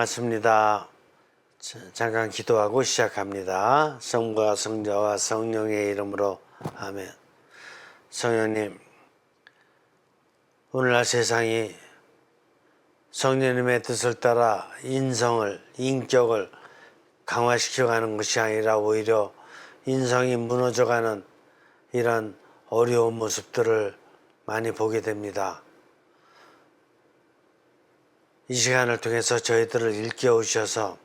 고맙습니다. 잠깐 기도하고 시작합니다. 성부와 성자와 성령의 이름으로 아멘. 성령님, 오늘날 세상이 성령님의 뜻을 따라 인성을, 인격을 강화시켜가는 것이 아니라 오히려 인성이 무너져가는 이런 어려운 모습들을 많이 보게 됩니다. 이 시간을 통해서 저희들을 일깨우셔서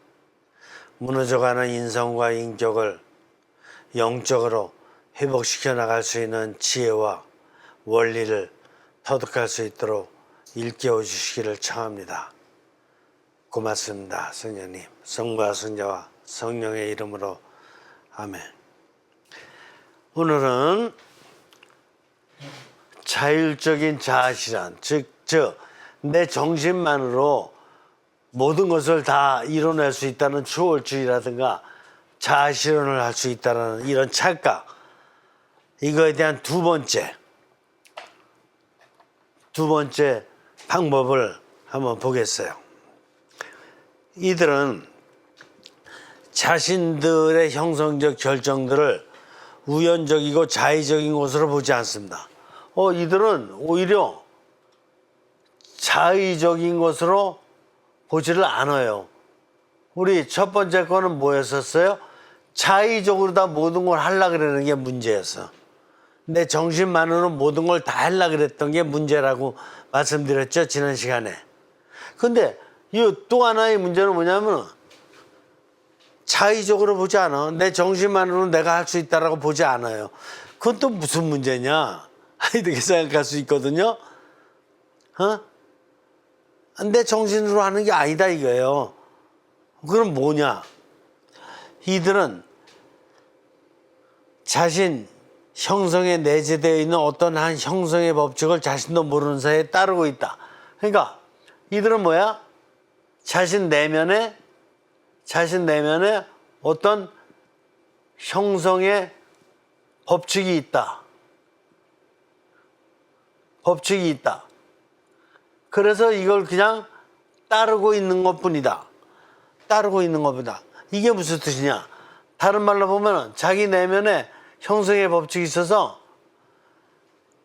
무너져가는 인성과 인격을 영적으로 회복시켜 나갈 수 있는 지혜와 원리를 터득할 수 있도록 일깨워 주시기를 청합니다. 고맙습니다. 성령님, 성부와 성자와 성령의 이름으로 아멘. 오늘은 자율적인 자아실현, 즉 내 정신만으로 모든 것을 다 이뤄낼 수 있다는 추월주의라든가 자아실현을 할 수 있다는 이런 착각, 이거에 대한 두 번째 방법을 한번 보겠어요. 이들은 자신들의 형성적 결정들을 우연적이고 자의적인 것으로 보지 않습니다. 이들은 오히려 자의적인 것으로 보지를 않아요. 우리 첫 번째 거는 뭐였었어요? 자의적으로 다 모든 걸 하려고 그러는 게 문제였어. 내 정신만으로는 모든 걸 다 하려고 그랬던 게 문제라고 말씀드렸죠, 지난 시간에. 근데 이 또 하나의 문제는 뭐냐면 자의적으로 보지 않아. 내 정신만으로는 내가 할 수 있다라고 보지 않아요. 그건 또 무슨 문제냐? 이렇게 생각할 수 있거든요. 내 정신으로 하는 게 아니다 이거예요. 그럼 뭐냐? 이들은 자신 형성에 내재되어 있는 어떤 한 형성의 법칙을 자신도 모르는 사이에 따르고 있다. 그러니까 이들은 뭐야? 자신 내면에 어떤 형성의 법칙이 있다. 그래서 이걸 그냥 따르고 있는 것뿐이다. 이게 무슨 뜻이냐? 다른 말로 보면 자기 내면에 형성의 법칙이 있어서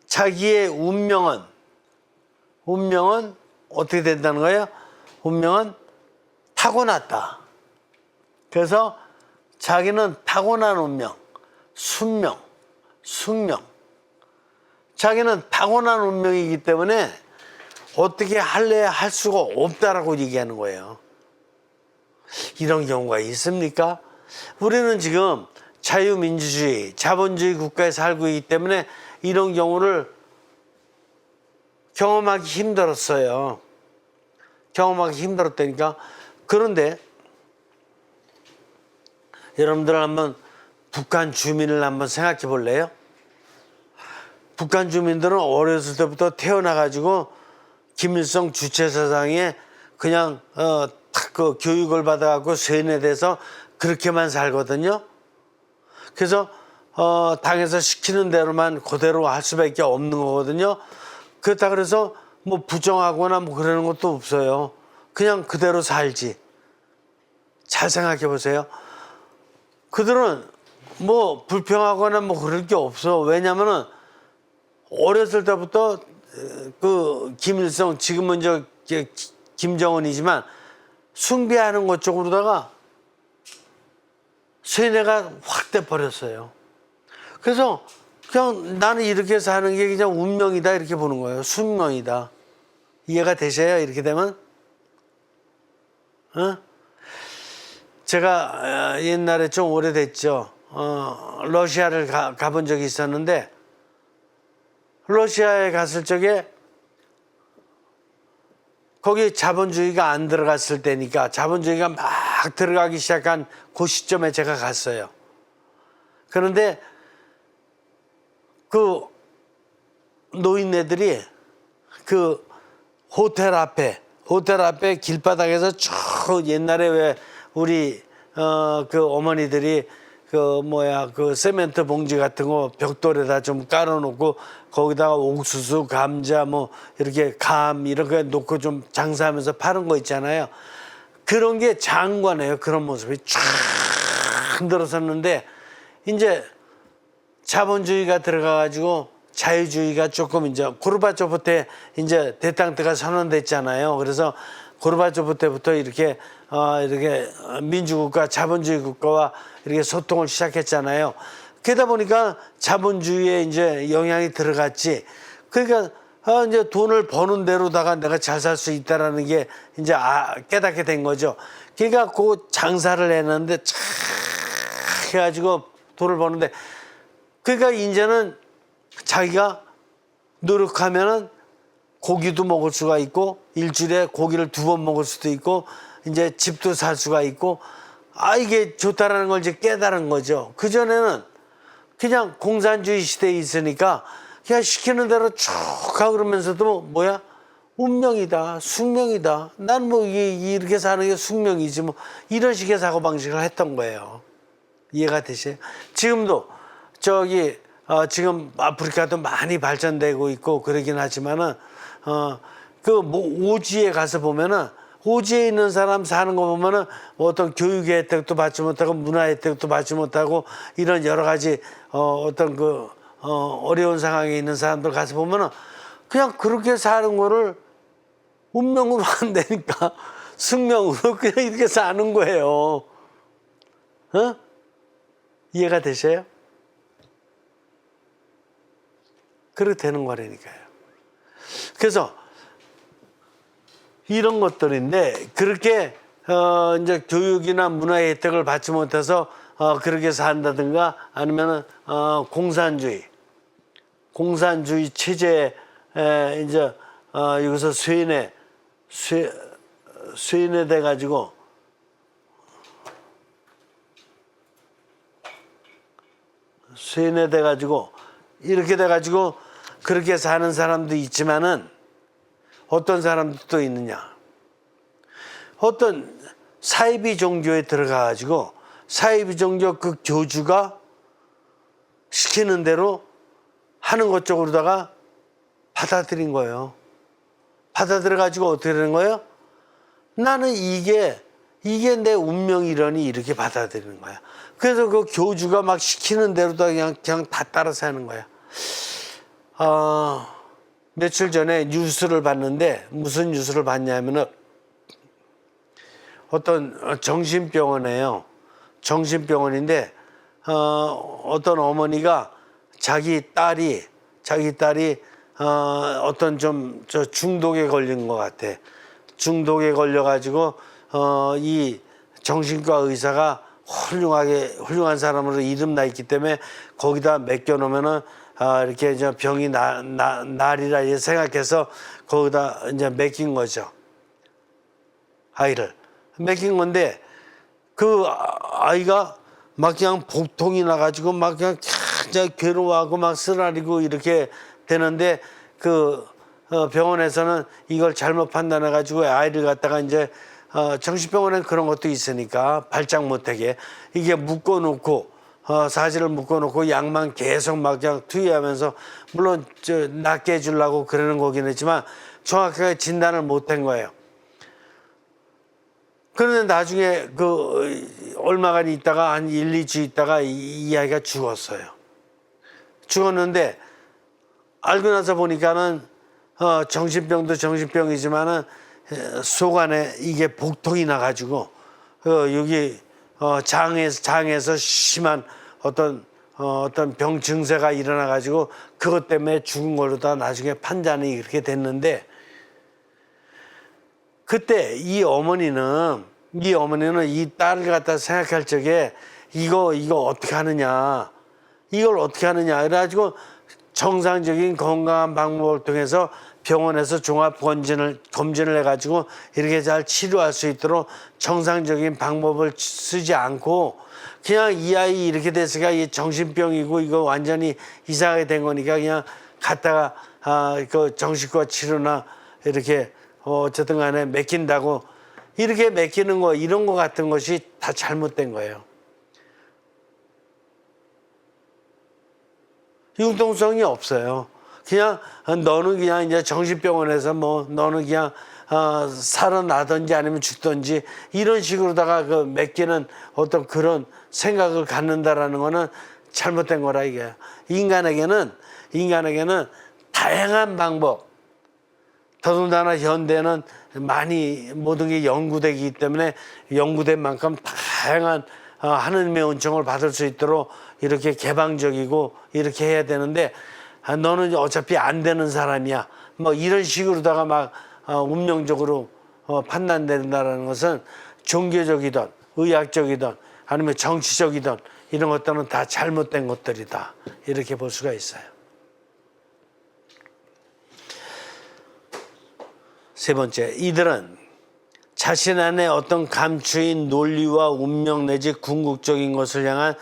자기의 운명은 어떻게 된다는 거예요? 운명은 타고났다. 그래서 자기는 타고난 운명, 숙명. 자기는 타고난 운명이기 때문에 어떻게 할래야 할 수가 없다라고 얘기하는 거예요. 이런 경우가 있습니까? 우리는 지금 자유민주주의, 자본주의 국가에 살고 있기 때문에 이런 경우를 경험하기 힘들었어요. 힘들었다니까. 그런데 여러분들 한번 북한 주민을 한번 생각해 볼래요? 북한 주민들은 어렸을 때부터 태어나가지고 김일성 주체사상에 그냥 그 교육을 받아갖고 세뇌돼서 그렇게만 살거든요. 그래서 당에서 시키는 대로만 그대로 할 수밖에 없는 거거든요. 그렇다 그래서 뭐 부정하거나 뭐 그러는 것도 없어요. 그냥 그대로 살지. 잘 생각해 보세요. 그들은 뭐 불평하거나 뭐 그럴 게 없어. 왜냐면은 어렸을 때부터 그 김일성, 지금은 김정은이지만 숭배하는 것 쪽으로다가 세뇌가 확 돼버렸어요. 그래서 그냥 나는 이렇게 사는 게 그냥 운명이다 이렇게 보는 거예요. 숙명이다. 이해가 되세요? 이렇게 되면? 제가 옛날에 좀 오래됐죠. 러시아를 가본 적이 있었는데 러시아에 갔을 적에 거기 자본주의가 안 들어갔을 때니까 자본주의가 막 들어가기 시작한 그 시점에 제가 갔어요. 그런데 그 노인네들이 그 호텔 앞에 길바닥에서 쭉 옛날에 왜 우리 그 어머니들이 그 세멘트 봉지 같은 거 벽돌에다 좀 깔아놓고 거기다가 옥수수, 감자 뭐 이렇게 감 이렇게 놓고 좀 장사하면서 파는 거 있잖아요. 그런 게 장관이에요. 그런 모습이 쫙 흔들어섰는데 이제 자본주의가 들어가가지고 자유주의가 조금 이제 고르바초프 때 이제 대탕트가 선언됐잖아요. 그래서 고르바초프 때부터 이렇게 민주국가, 자본주의 국가와 이렇게 소통을 시작했잖아요. 그러다 보니까 자본주의에 이제 영향이 들어갔지. 그러니까 이제 돈을 버는 대로다가 내가 잘 살 수 있다라는 게 이제 깨닫게 된 거죠. 그러니까 그 장사를 했는데 쫙 해가지고 돈을 버는데 그러니까 이제는 자기가 노력하면은 고기도 먹을 수가 있고 일주일에 고기를 2번 먹을 수도 있고 이제 집도 살 수가 있고 이게 좋다라는 걸 이제 깨달은 거죠. 그전에는 그냥 공산주의 시대에 있으니까 그냥 시키는 대로 쭉 하고 그러면서도 뭐야? 운명이다, 숙명이다. 난 뭐 이렇게 사는 게 숙명이지 뭐 이런 식의 사고방식을 했던 거예요. 이해가 되세요? 지금도 지금 아프리카도 많이 발전되고 있고 그러긴 하지만은 오지에 가서 보면은 오지에 있는 사람 사는 거 보면은 어떤 교육의 혜택도 받지 못하고 문화 혜택도 받지 못하고 이런 여러 가지 어려운 상황에 있는 사람들 가서 보면은 그냥 그렇게 사는 거를 운명으로 안 되니까 숙명으로 그냥 이렇게 사는 거예요. 이해가 되셔요? 그렇게 되는 거라니까요. 그래서 이런 것들인데 그렇게 이제 교육이나 문화의 혜택을 받지 못해서 그렇게 산다든가 아니면은 공산주의 체제에 이제 여기서 쇠인해 돼 가지고 이렇게 돼 가지고 그렇게 사는 사람도 있지만은 어떤 사람도 또 있느냐. 어떤 사이비 종교에 들어가 가지고 사이비 종교 그 교주가 시키는 대로 하는 것 쪽으로다가 받아들인 거예요. 받아들여 가지고 어떻게 되는 거예요? 나는 이게 내 운명이라니 이렇게 받아들이는 거야. 그래서 그 교주가 막 시키는 대로다 그냥 다 따라 사는 거야. 며칠 전에 뉴스를 봤는데 무슨 뉴스를 봤냐면은 어떤 정신병원이에요. 정신병원인데 어떤 어머니가 자기 딸이 어떤 좀 중독에 걸린 것 같아. 중독에 걸려가지고 이 정신과 의사가 훌륭한 사람으로 이름나 있기 때문에 거기다 맡겨놓으면은 이렇게 이제 병이 날이라 생각해서 거기다 이제 맡긴 거죠. 아이를 맡긴 건데 그 아이가 막 그냥 복통이 나가지고 막 그냥 괴로워하고 막 쓰라리고 이렇게 되는데 그 병원에서는 이걸 잘못 판단해가지고 아이를 갖다가 이제 정신병원엔 그런 것도 있으니까 발작 못하게 이게 묶어놓고 사지를 묶어놓고 약만 계속 막 그냥 투여하면서 물론 낫게 해주려고 그러는 거긴 했지만 정확하게 진단을 못한 거예요. 그런데 나중에 얼마간 있다가 한 1, 2주 있다가 이 아이가 죽었어요. 죽었는데 알고 나서 보니까는 정신병도 정신병이지만은 속 안에 이게 복통이 나가지고 여기 장에서 심한 어떤 병 증세가 일어나 가지고 그것 때문에 죽은 걸로 다 나중에 판단이 그렇게 됐는데 그때 이 어머니는 이 딸을 갖다 생각할 적에 이거 어떻게 하느냐 이걸 어떻게 하느냐 그래가지고 정상적인 건강한 방법을 통해서 병원에서 종합 검진을 해가지고 이렇게 잘 치료할 수 있도록 정상적인 방법을 쓰지 않고 그냥 이 아이 이렇게 됐으니까 이 정신병이고 이거 완전히 이상하게 된 거니까 그냥 갖다가 그 정신과 치료나 이렇게 어쨌든 간에 맡긴다고 이렇게 맡기는 거 이런 거 같은 것이 다 잘못된 거예요. 융통성이 없어요. 그냥 너는 그냥 이제 정신병원에서 뭐 너는 그냥 살아나든지 아니면 죽든지 이런 식으로다가 그 맡기는 어떤 그런 생각을 갖는다라는 거는 잘못된 거라 이게. 인간에게는 다양한 방법, 더군다나 현대는 많이 모든 게 연구되기 때문에 연구된 만큼 다양한 하느님의 은총을 받을 수 있도록 이렇게 개방적이고 이렇게 해야 되는데, 너는 어차피 안 되는 사람이야, 뭐 이런 식으로다가 막 운명적으로 판단된다는 것은 종교적이든 의학적이든 아니면 정치적이든 이런 것들은 다 잘못된 것들이다, 이렇게 볼 수가 있어요. 세 번째, 이들은 자신 안에 어떤 감추인 논리와 운명 내지 궁극적인 것을 향한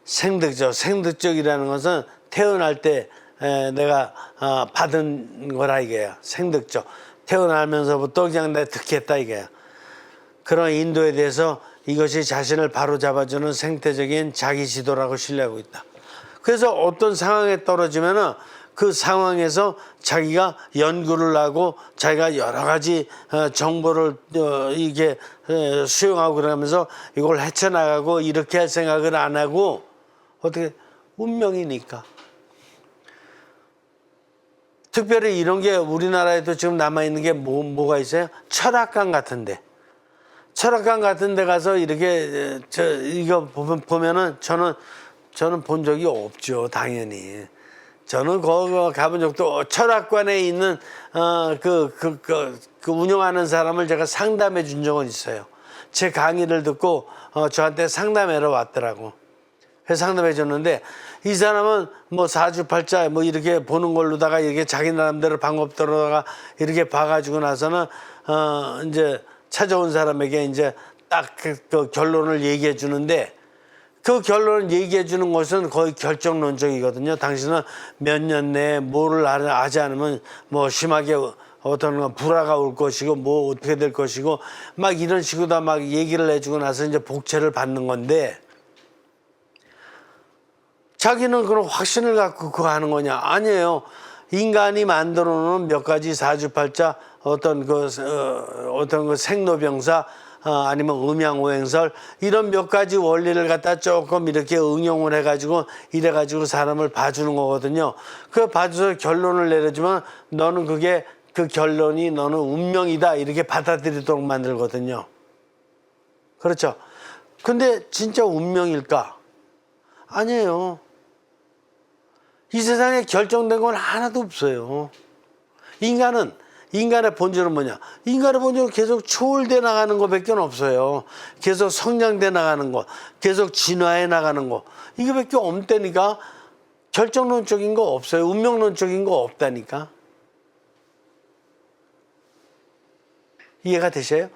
생득적이라는 것은 태어날 때 내가 받은 거라 이게요. 생득적. 태어나면서부터 그냥 내가 득했다 이게요. 그런 인도에 대해서 이것이 자신을 바로잡아주는 생태적인 자기 지도라고 신뢰하고 있다. 그래서 어떤 상황에 떨어지면은 그 상황에서 자기가 연구를 하고 자기가 여러 가지 정보를 이게 수용하고 그러면서 이걸 헤쳐나가고 이렇게 할 생각을 안 하고 어떻게 운명이니까. 특별히 이런 게 우리나라에도 지금 남아있는 게 뭐가 있어요? 철학관 같은데. 철학관 같은 데 가서 이렇게 이거 보면은 저는 본 적이 없죠, 당연히. 저는 거기 가본 적도, 철학관에 있는 그 운영하는 사람을 제가 상담해 준 적은 있어요. 제 강의를 듣고 저한테 상담하러 왔더라고. 그래서 상담해 줬는데, 이 사람은 뭐 사주팔자 뭐 이렇게 보는 걸로다가 이렇게 자기 나름대로 방법대로다가 이렇게 봐가지고 나서는 이제 찾아온 사람에게 이제 딱 그 결론을 얘기해 주는데, 그 결론을 얘기해 주는 것은 거의 결정론적이거든요. 당신은 몇 년 내에 뭐를 하지 않으면 뭐 심하게 어떤 불화가 올 것이고 뭐 어떻게 될 것이고 막 이런 식으로 다 막 얘기를 해주고 나서 이제 복채를 받는 건데, 자기는 그런 확신을 갖고 그거 하는 거냐? 아니에요. 인간이 만들어 놓은 몇 가지 사주팔자, 어떤 그 생로병사, 아니면 음양오행설, 이런 몇 가지 원리를 갖다 조금 이렇게 응용을 해가지고 이래가지고 사람을 봐주는 거거든요. 그 봐줘서 결론을 내려주면 너는 그게 그 결론이 너는 운명이다 이렇게 받아들이도록 만들거든요. 그렇죠. 근데 진짜 운명일까? 아니에요. 이 세상에 결정된 건 하나도 없어요. 인간의 본질은 뭐냐? 인간의 본질은 계속 초월돼 나가는 것밖에 없어요. 계속 성장돼 나가는 것, 계속 진화해 나가는 것, 이거밖에 없다니까. 결정론적인 거 없어요. 운명론적인 거 없다니까. 이해가 되셔요?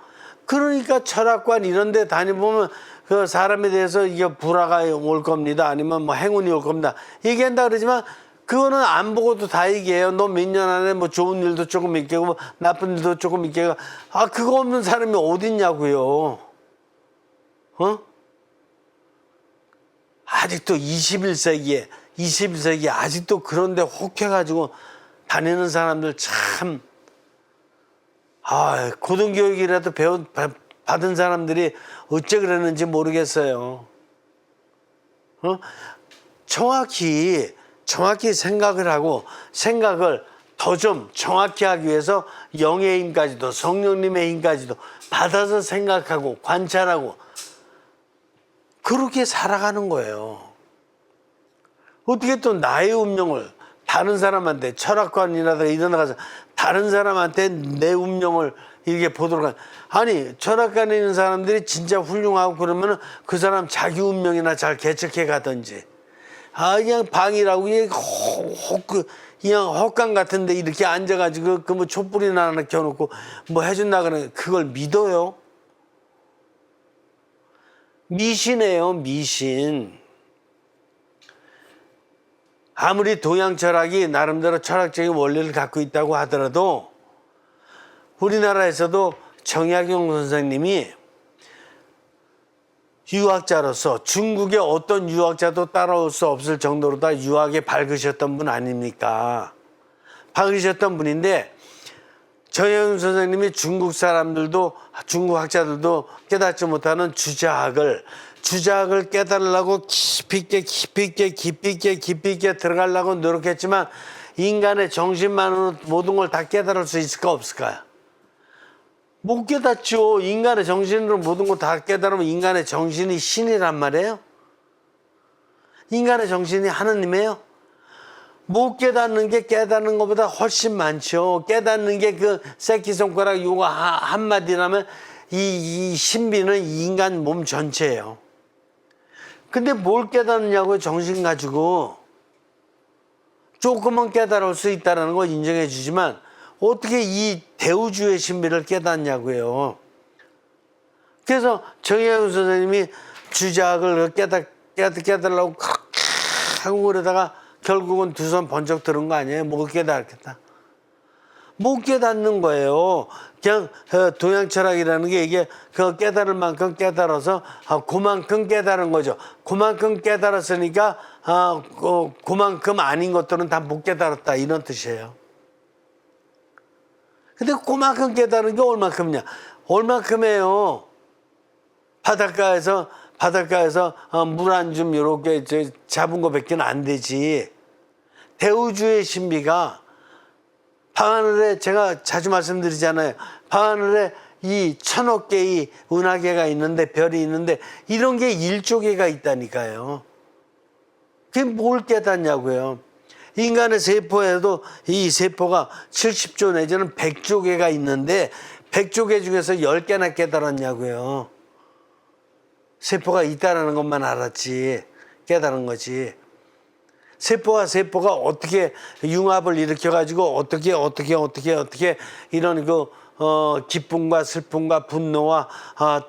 그러니까 철학관 이런 데 다녀보면 그 사람에 대해서 이게 불화가 올 겁니다, 아니면 뭐 행운이 올 겁니다 얘기한다 그러지만, 그거는 안 보고도 다 얘기해요. 너 몇 년 안에 뭐 좋은 일도 조금 있겠고 뭐 나쁜 일도 조금 있겠고. 그거 없는 사람이 어딨냐고요. 아직도 21세기에 아직도 그런데 혹해가지고 다니는 사람들 참, 고등교육이라도 받은 사람들이 어째 그랬는지 모르겠어요. 정확히 생각을 하고, 생각을 더 좀 정확히 하기 위해서 영의 힘까지도 성령님의 힘까지도 받아서 생각하고 관찰하고 그렇게 살아가는 거예요. 어떻게 또 나의 운명을 다른 사람한테, 철학관이라든가 이런 데 가서 다른 사람한테 내 운명을 이렇게 보도록 아니, 철학관에 있는 사람들이 진짜 훌륭하고 그러면은 그 사람 자기 운명이나 잘 개척해 가든지, 그냥 방이라고 그냥 헛강 같은데 이렇게 앉아가지고 그 뭐 촛불이나 하나 켜놓고 뭐 해준다 그러는, 그걸 믿어요? 미신이에요, 미신. 아무리 동양 철학이 나름대로 철학적인 원리를 갖고 있다고 하더라도 우리나라에서도 정약용 선생님이 유학자로서 중국의 어떤 유학자도 따라올 수 없을 정도로 다 유학에 밝으셨던 분 아닙니까? 밝으셨던 분인데 정혜윤 선생님이 중국 사람들도 중국 학자들도 깨닫지 못하는 주자학을 깨달으려고 깊이 있게 들어가려고 노력했지만 인간의 정신만으로 모든 걸 다 깨달을 수 있을까 없을까요? 못 깨닫죠. 인간의 정신으로 모든 걸 다 깨달으면 인간의 정신이 신이란 말이에요. 인간의 정신이 하느님이에요. 못 깨닫는 게 깨닫는 것보다 훨씬 많죠. 깨닫는 게 그 새끼손가락 요거 한마디라면 이 신비는 인간 몸 전체예요. 근데 뭘 깨닫느냐고요, 정신 가지고. 조금은 깨달을 수 있다는 걸 인정해 주지만 어떻게 이 대우주의 신비를 깨닫냐고요. 그래서 정혜윤 선생님이 주자학을 깨달으려고 하고 그러다가 결국은 두 손 번쩍 들은 거 아니에요? 못 깨닫겠다. 못 깨닫는 거예요. 그냥 동양 철학이라는 게 이게 그 깨달을 만큼 깨달아서 그만큼 깨달은 거죠. 그만큼 깨달았으니까 그만큼 아닌 것들은 다 못 깨달았다 이런 뜻이에요. 근데 그만큼 깨달은 게 얼마큼이냐? 얼마큼이에요? 바닷가에서 물 한 줌 이렇게 잡은 거밖에 안 되지. 대우주의 신비가 밤하늘에 제가 자주 말씀드리잖아요. 밤하늘에 이 1000억 개의 은하계가 있는데 별이 있는데 이런 게 1조 개가 있다니까요. 그게 뭘 깨닫냐고요. 인간의 세포에도 이 세포가 70조 내지는 100조 개가 있는데 100조 개 중에서 10개나 깨달았냐고요. 세포가 있다는 것만 알았지 깨달은 거지. 세포가 어떻게 융합을 일으켜가지고 어떻게 이런 기쁨과 슬픔과 분노와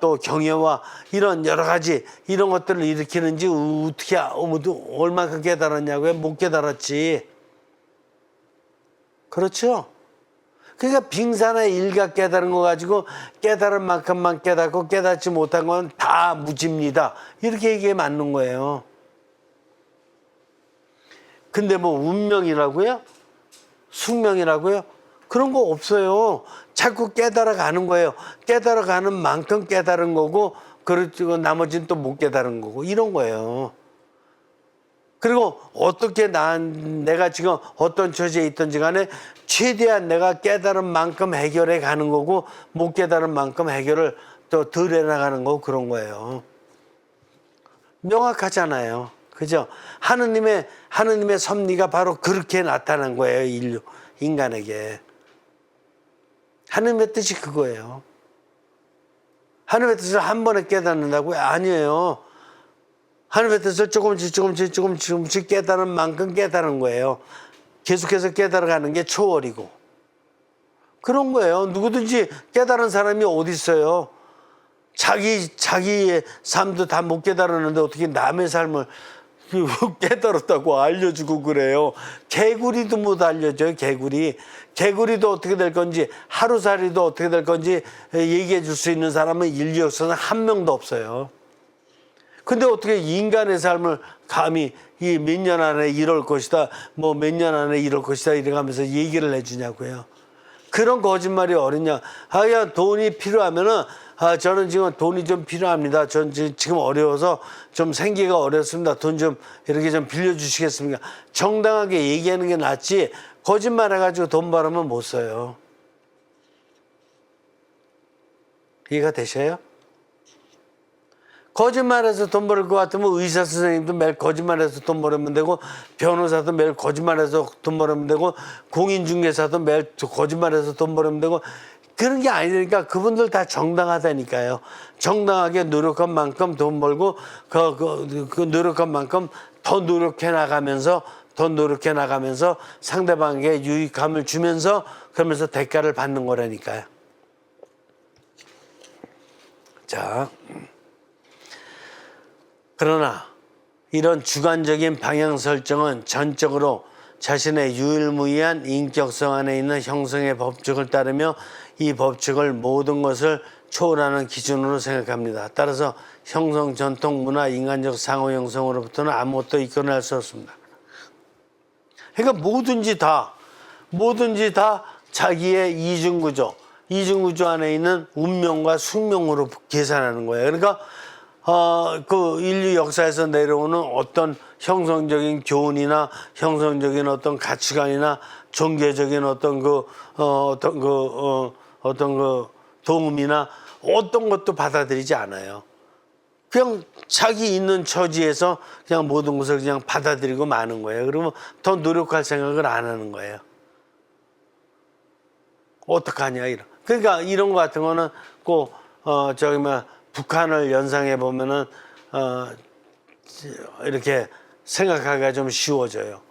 또 경외와 이런 여러 가지 이런 것들을 일으키는지 어떻게 얼마큼 깨달았냐고요? 못 깨달았지. 그렇죠? 그러니까 빙산의 일각 깨달은 거 가지고 깨달은 만큼만 깨닫고 깨닫지 못한 건 다 무지입니다. 이렇게 얘기해 맞는 거예요. 근데 뭐 운명이라고요? 숙명이라고요? 그런 거 없어요. 자꾸 깨달아가는 거예요. 깨달아가는 만큼 깨달은 거고 그리고 나머지는 또 못 깨달은 거고 이런 거예요. 그리고 어떻게 내가 지금 어떤 처지에 있든지 간에 최대한 내가 깨달은 만큼 해결해 가는 거고 못 깨달은 만큼 해결을 또 덜 해나가는 거고 그런 거예요. 명확하잖아요. 그죠? 하느님의 섭리가 바로 그렇게 나타난 거예요. 인간에게. 하느님의 뜻이 그거예요. 하느님의 뜻을 한 번에 깨닫는다고요? 아니에요. 하느님의 뜻을 조금씩 깨달은 만큼 깨달은 거예요. 계속해서 깨달아가는 게 초월이고. 그런 거예요. 누구든지 깨달은 사람이 어디 있어요? 자기의 삶도 다 못 깨달았는데 어떻게 남의 삶을 깨달았다고 알려주고 그래요. 개구리도 못 알려줘요. 개구리도 어떻게 될 건지 하루살이도 어떻게 될 건지 얘기해 줄 수 있는 사람은 인류 역사는 한 명도 없어요. 근데 어떻게 인간의 삶을 감히 이 몇 년 안에 이럴 것이다 뭐 몇 년 안에 이럴 것이다 이래가면서 얘기를 해주냐고요. 그런 거짓말이 어딨냐. 그냥 돈이 필요하면은 저는 지금 돈이 좀 필요합니다. 전 지금 어려워서 좀 생기가 어렵습니다. 돈 좀 이렇게 좀 빌려주시겠습니까? 정당하게 얘기하는 게 낫지 거짓말 해가지고 돈 벌으면 못 써요. 이해가 되셔요? 거짓말해서 돈 벌을 것 같으면 의사 선생님도 매일 거짓말해서 돈 벌으면 되고 변호사도 매일 거짓말해서 돈 벌으면 되고 공인중개사도 매일 거짓말해서 돈 벌으면 되고 그런 게 아니니까 그분들 다 정당하다니까요. 정당하게 노력한 만큼 돈 벌고 그 노력한 만큼 더 노력해 나가면서 상대방에게 유익함을 주면서 그러면서 대가를 받는 거라니까요. 자, 그러나 이런 주관적인 방향 설정은 전적으로 자신의 유일무이한 인격성 안에 있는 형성의 법칙을 따르며 이 법칙을 모든 것을 초월하는 기준으로 생각합니다. 따라서 형성, 전통, 문화, 인간적 상호 형성으로부터는 아무것도 이끌어낼 수 없습니다. 그러니까 뭐든지 다 자기의 이중구조, 이중구조 안에 있는 운명과 숙명으로 계산하는 거예요. 그러니까 그 인류 역사에서 내려오는 어떤 형성적인 교훈이나 형성적인 어떤 가치관이나 종교적인 어떤 그 도움이나 어떤 것도 받아들이지 않아요. 그냥 자기 있는 처지에서 그냥 모든 것을 그냥 받아들이고 마는 거예요. 그러면 더 노력할 생각을 안 하는 거예요. 어떡하냐 이런. 그러니까 이런 거 같은 거는 꼭 북한을 연상해 보면은 이렇게 생각하기가 좀 쉬워져요.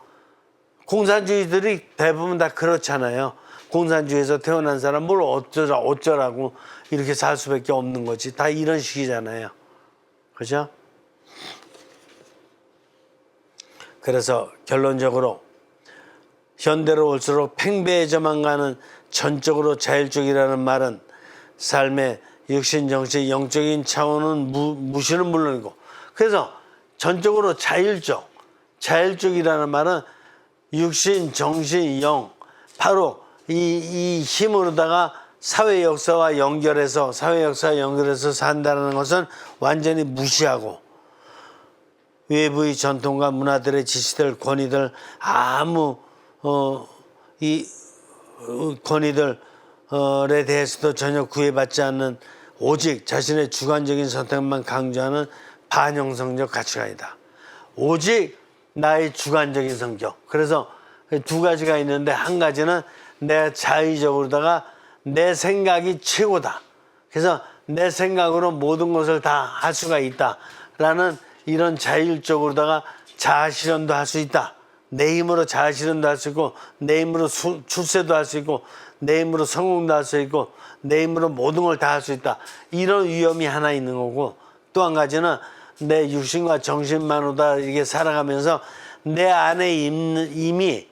공산주의들이 대부분 다 그렇잖아요. 공산주의에서 태어난 사람 뭘 어쩌라고 이렇게 살 수밖에 없는 거지. 다 이런 식이잖아요. 그죠? 그래서 결론적으로 현대로 올수록 팽배해져만 가는 전적으로 자율적이라는 말은 삶의 육신, 정신, 영적인 차원은 무시는 물론이고, 그래서 전적으로 자율적이라는 말은 육신, 정신, 영, 바로 이 힘으로다가 사회 역사와 연결해서 산다는 것은 완전히 무시하고, 외부의 전통과 문화들의 지시들, 권위들, 아무 이 권위들에 대해서도 전혀 구애받지 않는 오직 자신의 주관적인 선택만 강조하는 반영성적 가치관이다. 오직 나의 주관적인 성격. 그래서 두 가지가 있는데, 한 가지는 내가 자의적으로다가 내 생각이 최고다. 그래서 내 생각으로 모든 것을 다 할 수가 있다라는 이런 자율적으로다가 자아실현도 할 수 있다. 내 힘으로 자아실현도 할 수 있고, 내 힘으로 출세도 할 수 있고, 내 힘으로 성공도 할 수 있고, 내 힘으로 모든 걸 다 할 수 있다. 이런 위험이 하나 있는 거고, 또 한 가지는 내 육신과 정신만으로다 이렇게 살아가면서 내 안에 이미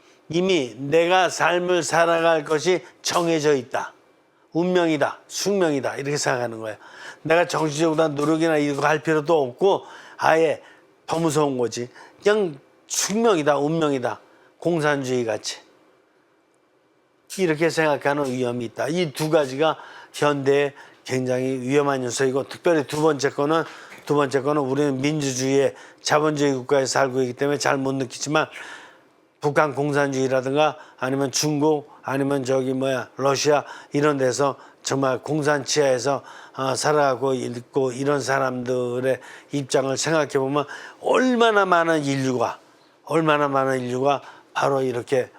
내가 삶을 살아갈 것이 정해져 있다. 운명이다, 숙명이다, 이렇게 생각하는 거예요. 내가 정신적으로 노력이나 이거 할 필요도 없고, 아예 더 무서운 거지. 그냥 숙명이다, 운명이다, 공산주의 같이. 이렇게 생각하는 위험이 있다. 이 두 가지가 현대에 굉장히 위험한 요소이고, 특별히 두 번째 거는 우리는 민주주의의 자본주의 국가에 살고 있기 때문에 잘 못 느끼지만, 북한 공산주의라든가 아니면 중국 아니면 러시아 이런 데서 정말 공산 치하에서 살아가고 있고, 이런 사람들의 입장을 생각해 보면 얼마나 많은 인류가 바로 이렇게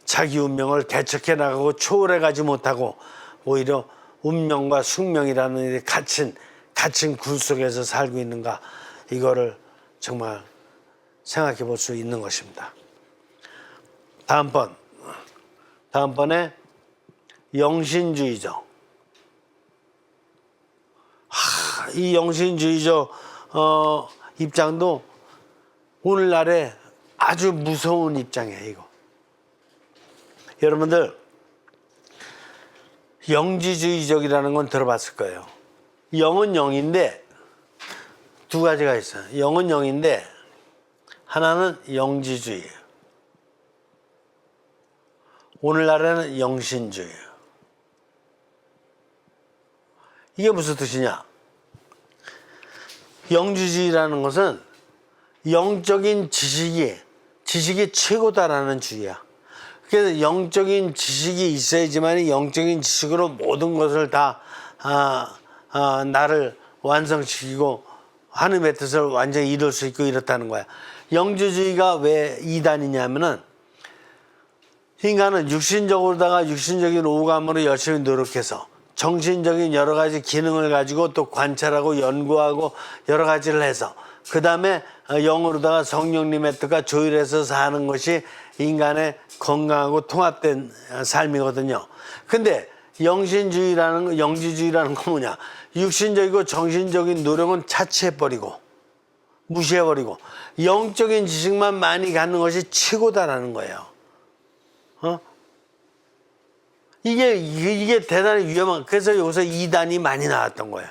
자기 운명을 개척해 나가고 초월해 가지 못하고 오히려 운명과 숙명이라는 갇힌 굴 속에서 살고 있는가, 이거를 정말 생각해 볼 수 있는 것입니다. 다음번에 영신주의죠. 이 영신주의적 입장도 오늘날에 아주 무서운 입장이에요. 이거 여러분들 영지주의적이라는 건 들어봤을 거예요. 영은 영인데 두 가지가 있어요. 영은 영인데 하나는 영지주의예요. 오늘날에는 영신주의예요. 이게 무슨 뜻이냐? 영지주의라는 것은 영적인 지식이 최고다라는 주의야. 그래서 영적인 지식이 있어야지만 영적인 지식으로 모든 것을 다 나를 완성시키고 하느님의 뜻을 완전히 이룰 수 있고 이렇다는 거야. 영지주의가 왜 이단이냐면은, 인간은 육신적인 오감으로 열심히 노력해서 정신적인 여러 가지 기능을 가지고 또 관찰하고 연구하고 여러 가지를 해서 그 다음에 영으로다가 성령님의 뜻과 조율해서 사는 것이 인간의 건강하고 통합된 삶이거든요. 근데 영지주의라는 건 뭐냐? 육신적이고 정신적인 노력은 차치해버리고 무시해버리고 영적인 지식만 많이 갖는 것이 최고다라는 거예요. 이게 대단히 위험한, 그래서 여기서 이단이 많이 나왔던 거예요.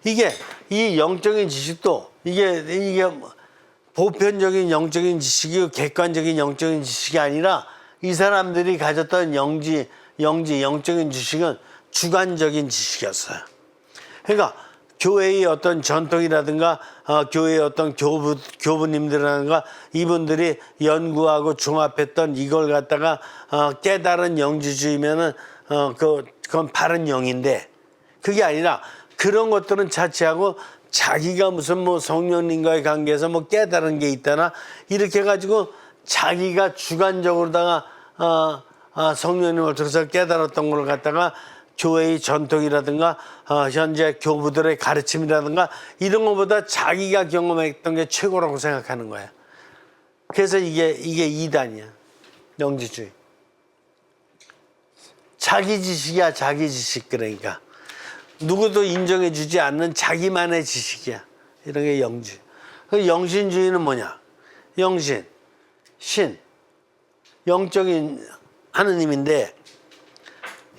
이 영적인 지식도 이게 보편적인 영적인 지식이고 객관적인 영적인 지식이 아니라 이 사람들이 가졌던 영적인 지식은 주관적인 지식이었어요. 그러니까 교회의 어떤 전통이라든가 교회의 어떤 교부님들이라든가 이분들이 연구하고 종합했던 이걸 갖다가 깨달은 영지주의면은 그건 바른 영인데, 그게 아니라 그런 것들은 자체하고 자기가 무슨 뭐 성령님과의 관계에서 뭐 깨달은 게 있다나 이렇게 해가지고 자기가 주관적으로다가 성령님을 통해서 깨달았던 걸 갖다가 교회의 전통이라든가 현재 교부들의 가르침이라든가 이런 것보다 자기가 경험했던 게 최고라고 생각하는 거야. 그래서 이게 이단이야. 영지주의. 자기 지식이야, 자기 지식. 그러니까 누구도 인정해 주지 않는 자기만의 지식이야. 이런 게 영주의. 그 영신주의는 뭐냐? 영신, 신, 영적인 하느님인데,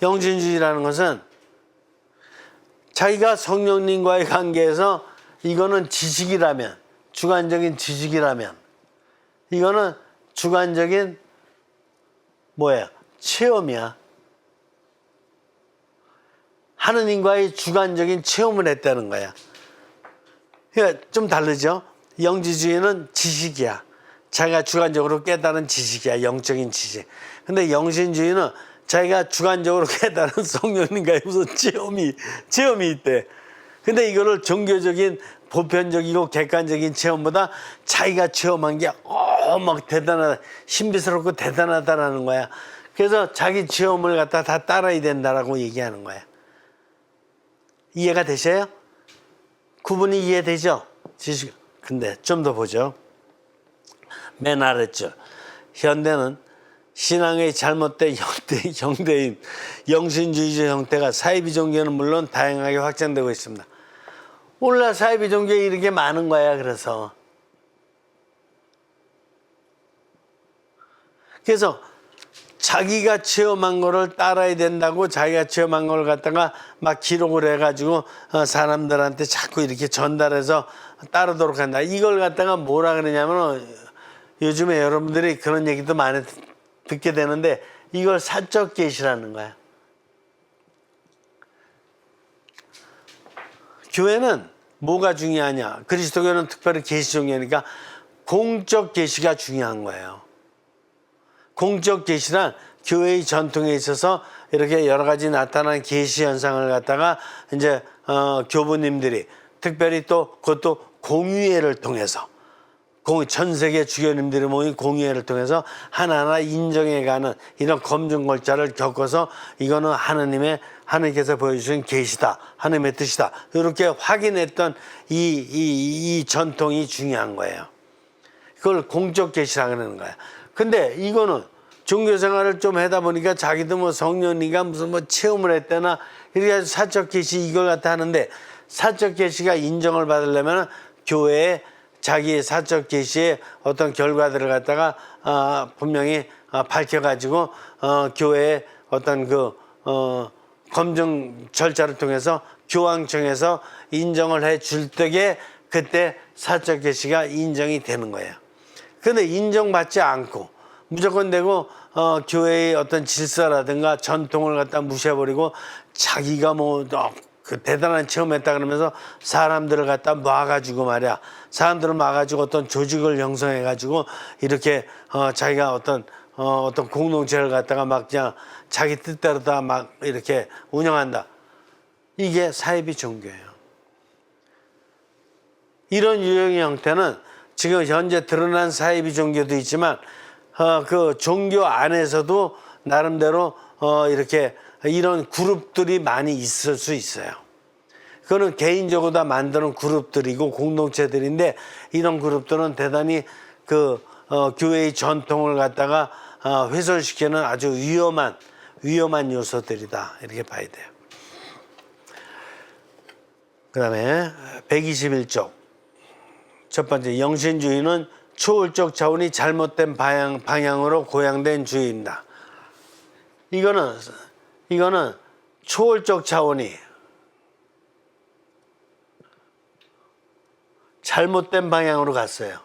영신주의라는 것은 자기가 성령님과의 관계에서 이거는 지식이라면, 주관적인 지식이라면, 이거는 주관적인 뭐야? 체험이야. 하느님과의 주관적인 체험을 했다는 거야. 그러니까 좀 다르죠? 영지주의는 지식이야. 자기가 주관적으로 깨달은 지식이야. 영적인 지식. 근데 영신주의는 자기가 주관적으로 깨달은 성령님과의 무슨 체험이 있대. 근데 이거를 종교적인 보편적이고 객관적인 체험보다 자기가 체험한 게 막 대단하다, 신비스럽고 대단하다라는 거야. 그래서 자기 체험을 갖다 다 따라야 된다라고 얘기하는 거야. 이해가 되셔요? 구분이 이해되죠? 지식. 근데 좀 더 보죠. 맨 아래쪽. 현대는 신앙의 잘못된 형태인 영신주의적 형태가 사이비 종교는 물론 다양하게 확장되고 있습니다. 오늘날 사이비 종교에 이렇게 많은 거야. 그래서 자기가 체험한 거를 따라야 된다고 자기가 체험한 걸 갖다가 막 기록을 해가지고 사람들한테 자꾸 이렇게 전달해서 따르도록 한다. 이걸 갖다가 뭐라 그러냐면, 요즘에 여러분들이 그런 얘기도 많이 듣게 되는데, 이걸 사적 계시라는 거야. 교회는 뭐가 중요하냐? 그리스도교는 특별히 계시 종교니까 공적 계시가 중요한 거예요. 공적 계시란 교회의 전통에 있어서 이렇게 여러 가지 나타난 계시 현상을 갖다가 이제 교부님들이 특별히 또 그것도 공의회를 통해서, 전 세계 주교님들이 모인 공의회를 통해서 하나하나 인정해가는 이런 검증골자를 겪어서 이거는 하느님께서 보여주신 계시다, 하느님의 뜻이다, 이렇게 확인했던 이 전통이 중요한 거예요. 그걸 공적 계시라 그러는 거야. 근데 이거는 종교 생활을 좀 하다 보니까 자기도 뭐 성령님과 무슨 뭐 체험을 했다나 이렇게 해서 사적 계시 이걸 갖다 하는데, 사적 계시가 인정을 받으려면 교회에 자기의 사적 계시의 어떤 결과들을 갖다가 분명히 밝혀가지고 교회의 어떤 검증 절차를 통해서 교황청에서 인정을 해줄 때에 그때 사적 계시가 인정이 되는 거예요. 근데 인정받지 않고 무조건 되고 교회의 어떤 질서라든가 전통을 갖다 무시해버리고 자기가 그 대단한 체험했다 그러면서 사람들을 갖다 모아가지고 말이야. 사람들을 모아가지고 어떤 조직을 형성해가지고 이렇게 자기가 어떤 공동체를 갖다가 막 그냥 자기 뜻대로 다 막 이렇게 운영한다. 이게 사이비 종교예요. 이런 유형의 형태는 지금 현재 드러난 사이비 종교도 있지만 그 종교 안에서도 나름대로 이렇게 이런 그룹들이 많이 있을 수 있어요. 그거는 개인적으로 다 만드는 그룹들이고 공동체들인데, 이런 그룹들은 대단히 교회의 전통을 갖다가 훼손시키는 아주 위험한 요소들이다, 이렇게 봐야 돼요. 그 다음에 121쪽 첫 번째, 영신주의는 초월적 차원이 잘못된 방향으로 고양된 주의입니다. 이거는 초월적 차원이 잘못된 방향으로 갔어요.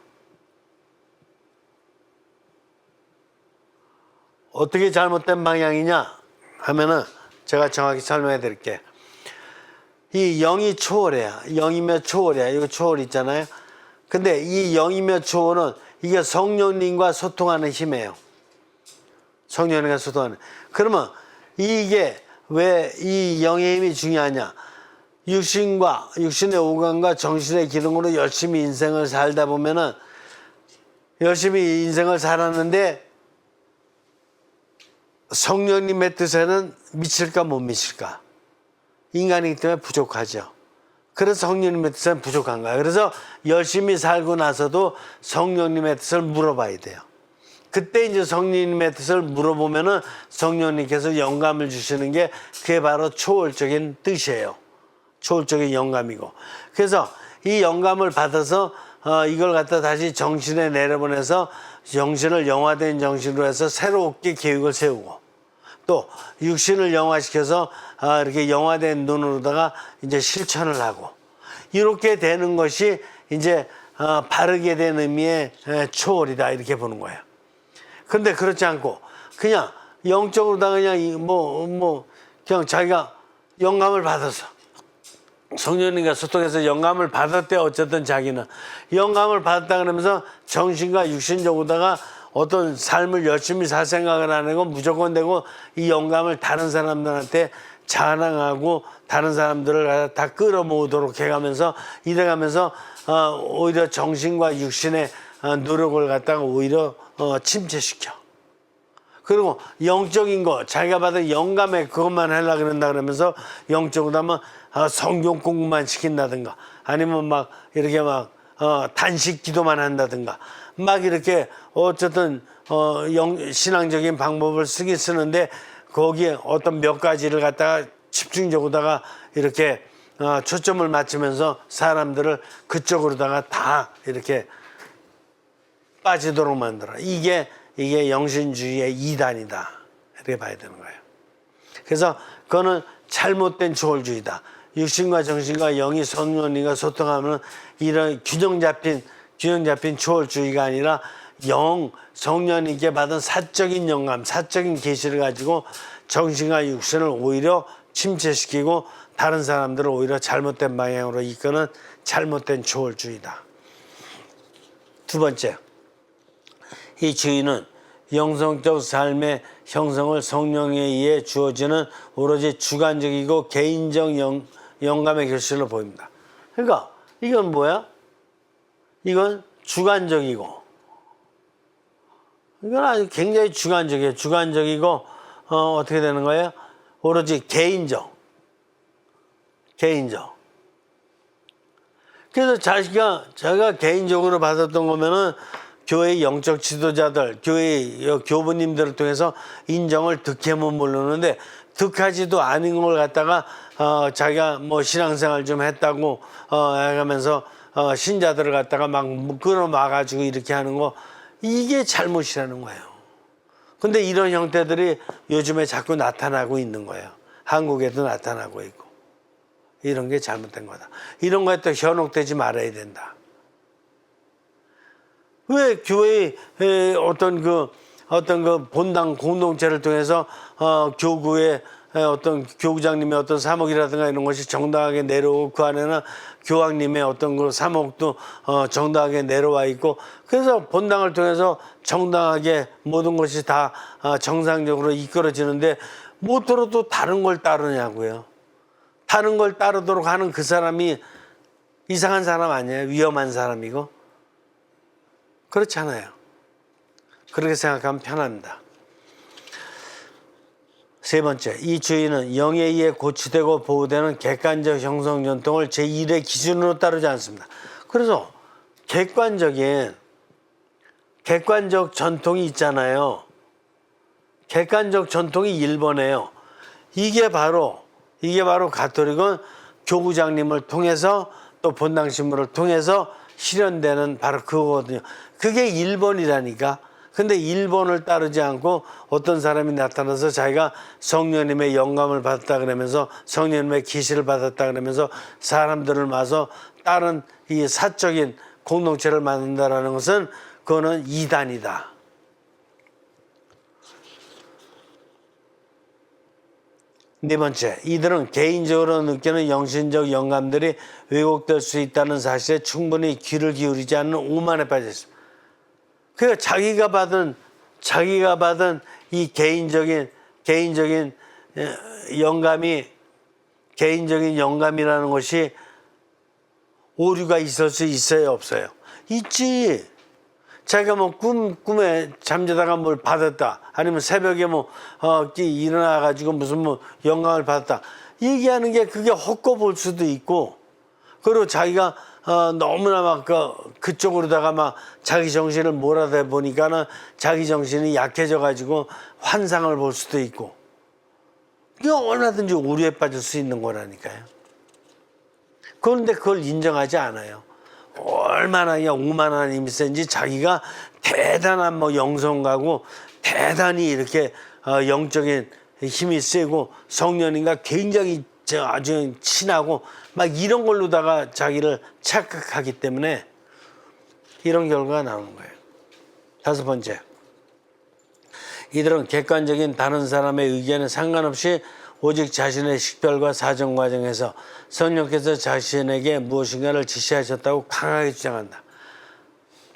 어떻게 잘못된 방향이냐 하면은 제가 정확히 설명해 드릴게요. 이 영이 초월이야. 영이며 초월이야. 이거 초월 있잖아요. 근데 이 영이며 초월은 이게 성령님과 소통하는 힘이에요. 성령님과 소통하는. 그러면 이게 왜 이 영의 힘이 중요하냐? 육신의 오감과 정신의 기능으로 열심히 인생을 살다 보면은 열심히 인생을 살았는데 성령님의 뜻에는 미칠까 못 미칠까? 인간이기 때문에 부족하죠. 그래서 성령님의 뜻은 부족한 거야. 그래서 열심히 살고 나서도 성령님의 뜻을 물어봐야 돼요. 그때 이제 성령님의 뜻을 물어보면은 성령님께서 영감을 주시는 게 그게 바로 초월적인 뜻이에요. 초월적인 영감이고. 그래서 이 영감을 받아서 이걸 갖다 다시 정신에 내려보내서 정신을 영화된 정신으로 해서 새롭게 계획을 세우고 또 육신을 영화시켜서 이렇게 영화된 눈으로다가 이제 실천을 하고 이렇게 되는 것이 이제 바르게 된 의미의 초월이다 이렇게 보는 거예요. 근데 그렇지 않고 그냥 영적으로다가 그냥 그냥 자기가 영감을 받아서 성령님과 소통해서 영감을 받았대. 어쨌든 자기는 영감을 받았다 그러면서 정신과 육신적으로다가 어떤 삶을 열심히 살 생각을 하는 건 무조건 되고 이 영감을 다른 사람들한테 자랑하고 다른 사람들을 다 끌어모으도록 해가면서 이래가면서 오히려 정신과 육신의 노력을 갖다가 오히려 침체시켜. 그리고 영적인 거 자기가 받은 영감에 그것만 하려고 그런다 그러면서 영적으로 하면 성경 공부만 시킨다든가 아니면 막 이렇게 막 단식 기도만 한다든가 막 이렇게 어쨌든 신앙적인 방법을 쓰긴 쓰는데 거기에 어떤 몇 가지를 갖다가 집중적으로다가 이렇게 초점을 맞추면서 사람들을 그쪽으로다가 다 이렇게 빠지도록 만들어. 이게 영신주의의 이단이다 이렇게 봐야 되는 거예요. 그래서 그거는 잘못된 초월주의다. 육신과 정신과 영이 성령님과 소통하면 이런 균형 잡힌 초월주의가 아니라 성령님께 받은 사적인 영감, 사적인 계시를 가지고 정신과 육신을 오히려 침체시키고 다른 사람들을 오히려 잘못된 방향으로 이끄는 잘못된 초월주의다. 두 번째, 이 주의는 영성적 삶의 형성을 성령에 의해 주어지는 오로지 주관적이고 개인적 영감의 결실로 보입니다. 그러니까 이건 뭐야? 이건 주관적이고 이건 아주 굉장히 주관적이에요. 주관적이고 어떻게 되는 거예요? 오로지 개인적. 그래서 자기가 개인적으로 받았던 거면은 교회 영적 지도자들, 교회 교부님들을 통해서 인정을 득하면 모르는데 득하지도 않은 걸 갖다가 자기가 뭐 신앙생활 좀 했다고 해가면서 신자들을 갖다가 막 끌어막아가지고 이렇게 하는 거 이게 잘못이라는 거예요. 근데 이런 형태들이 요즘에 자꾸 나타나고 있는 거예요. 한국에도 나타나고 있고 이런 게 잘못된 거다. 이런 거에 또 현혹되지 말아야 된다. 왜 교회의 어떤 그 본당 공동체를 통해서 교구의 어떤 교구장님의 어떤 사목이라든가 이런 것이 정당하게 내려오고 그 안에는 교황님의 어떤 그 사목도 정당하게 내려와 있고 그래서 본당을 통해서 정당하게 모든 것이 다 정상적으로 이끌어지는데 못들어 또 다른 걸 따르냐고요. 다른 걸 따르도록 하는 그 사람이 이상한 사람 아니에요? 위험한 사람이고. 그렇지 않아요. 그렇게 생각하면 편합니다. 세 번째, 이 주의는 영에 의해 고치되고 보호되는 객관적 형성 전통을 제1의 기준으로 따르지 않습니다. 그래서 객관적 전통이 있잖아요. 객관적 전통이 1번이에요. 이게 바로 가톨릭은 교구장님을 통해서 또 본당신부를 통해서 실현되는 바로 그거거든요. 그게 1번이라니까. 근데 1번을 따르지 않고 어떤 사람이 나타나서 자기가 성령님의 영감을 받았다 그러면서 성령님의 계시를 받았다 그러면서 사람들을 마서 다른 이 사적인 공동체를 만든다라는 것은 그거는 이단이다. 네 번째, 이들은 개인적으로 느끼는 영신적 영감들이 왜곡될 수 있다는 사실에 충분히 귀를 기울이지 않는 오만에 빠져 있습니다. 그러니까 자기가 받은 이 개인적인 영감이라는 것이 오류가 있을 수 있어요, 없어요? 있지. 자기가 뭐 꿈에 잠자다가 뭘 받았다. 아니면 새벽에 일어나가지고 무슨 영감을 받았다. 얘기하는 게 그게 헛거 볼 수도 있고, 그리고 자기가 너무나 막 그쪽으로다가 막 자기 정신을 몰아대 보니까는 자기 정신이 약해져가지고 환상을 볼 수도 있고, 이게 얼마든지 오류에 빠질 수 있는 거라니까요. 그런데 그걸 인정하지 않아요. 얼마나 오만한 힘이 센지 자기가 대단한 영성가고 대단히 이렇게 영적인 힘이 세고 성령님과 굉장히 아주 친하고 막 이런 걸로다가 자기를 착각하기 때문에 이런 결과가 나오는 거예요. 다섯 번째, 이들은 객관적인 다른 사람의 의견에 상관없이 오직 자신의 식별과 사정 과정에서 성령께서 자신에게 무엇인가를 지시하셨다고 강하게 주장한다.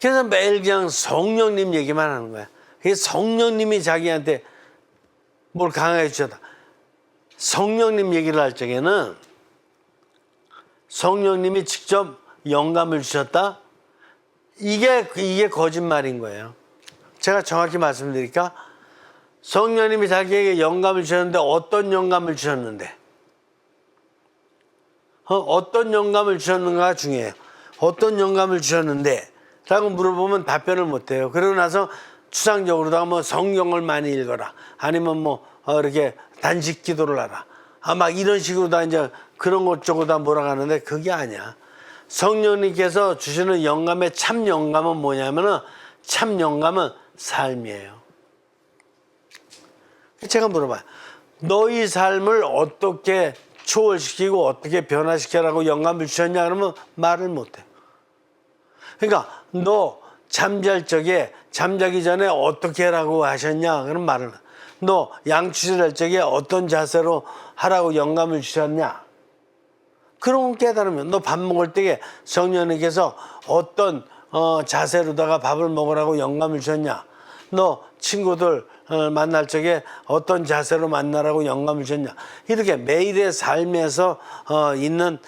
그래서 매일 그냥 성령님 얘기만 하는 거야. 성령님이 자기한테 뭘 강하게 주셨다. 성령님 얘기를 할 적에는 성령님이 직접 영감을 주셨다? 이게 거짓말인 거예요. 제가 정확히 말씀드릴까? 성령님이 자기에게 영감을 주셨는데 어떤 영감을 주셨는데? 어떤 영감을 주셨는가가 중요해요. 어떤 영감을 주셨는데? 라고 물어보면 답변을 못해요. 그러고 나서 추상적으로다가 성경을 많이 읽어라. 아니면 이렇게 단식 기도를 하라. 막 이런 식으로 다 이제 그런 것 쪽으로 다 몰아가는데 그게 아니야. 성령님께서 주시는 영감의 참 영감은 뭐냐면은 참 영감은 삶이에요. 제가 물어봐요. 너희 삶을 어떻게 초월시키고 어떻게 변화시켜라고 영감을 주셨냐 그러면 말을 못해. 그러니까 너 잠자기 전에 어떻게 하라고 하셨냐 그러면 말을 해. 너 양치질 할 적에 어떤 자세로 하라고 영감을 주셨냐? 그런 걸 깨달으면 너 밥 먹을 때에 성령님께서 어떤 자세로다가 밥을 먹으라고 영감을 주셨냐? 너 친구들 만날 적에 어떤 자세로 만나라고 영감을 주셨냐? 이렇게 매일의 삶에서 있는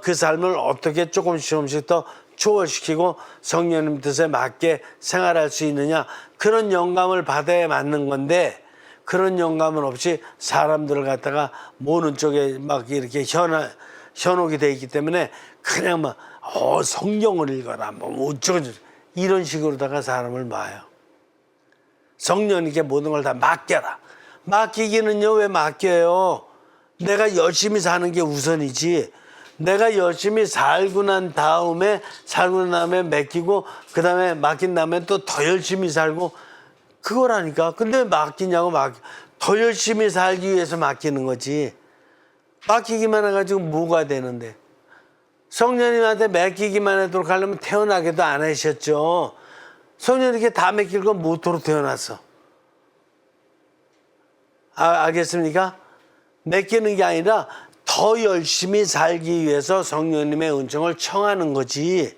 그 삶을 어떻게 조금씩 더 초월시키고 성령님 뜻에 맞게 생활할 수 있느냐? 그런 영감을 받아야 맞는 건데 그런 영감은 없이 사람들을 갖다가 모는 쪽에 막 이렇게 현혹이 돼 있기 때문에 그냥 성경을 읽어라 어쩌고 이런 식으로다가 사람을 봐요. 성령님께 모든 걸 다 맡겨라. 맡기기는요, 왜 맡겨요? 내가 열심히 사는 게 우선이지. 내가 열심히 살고 난 다음에 맡기고 그 다음에 맡긴 다음에 또 더 열심히 살고 그거라니까. 근데 왜 맡기냐고 더 열심히 살기 위해서 맡기는 거지. 맡기기만 해가지고 뭐가 되는데. 성령님한테 맡기기만 해도록 하려면 태어나게도 안 하셨죠. 성령님께 다 맡길 건 모토로 태어났어. 알겠습니까? 맡기는 게 아니라 더 열심히 살기 위해서 성령님의 은총을 청하는 거지.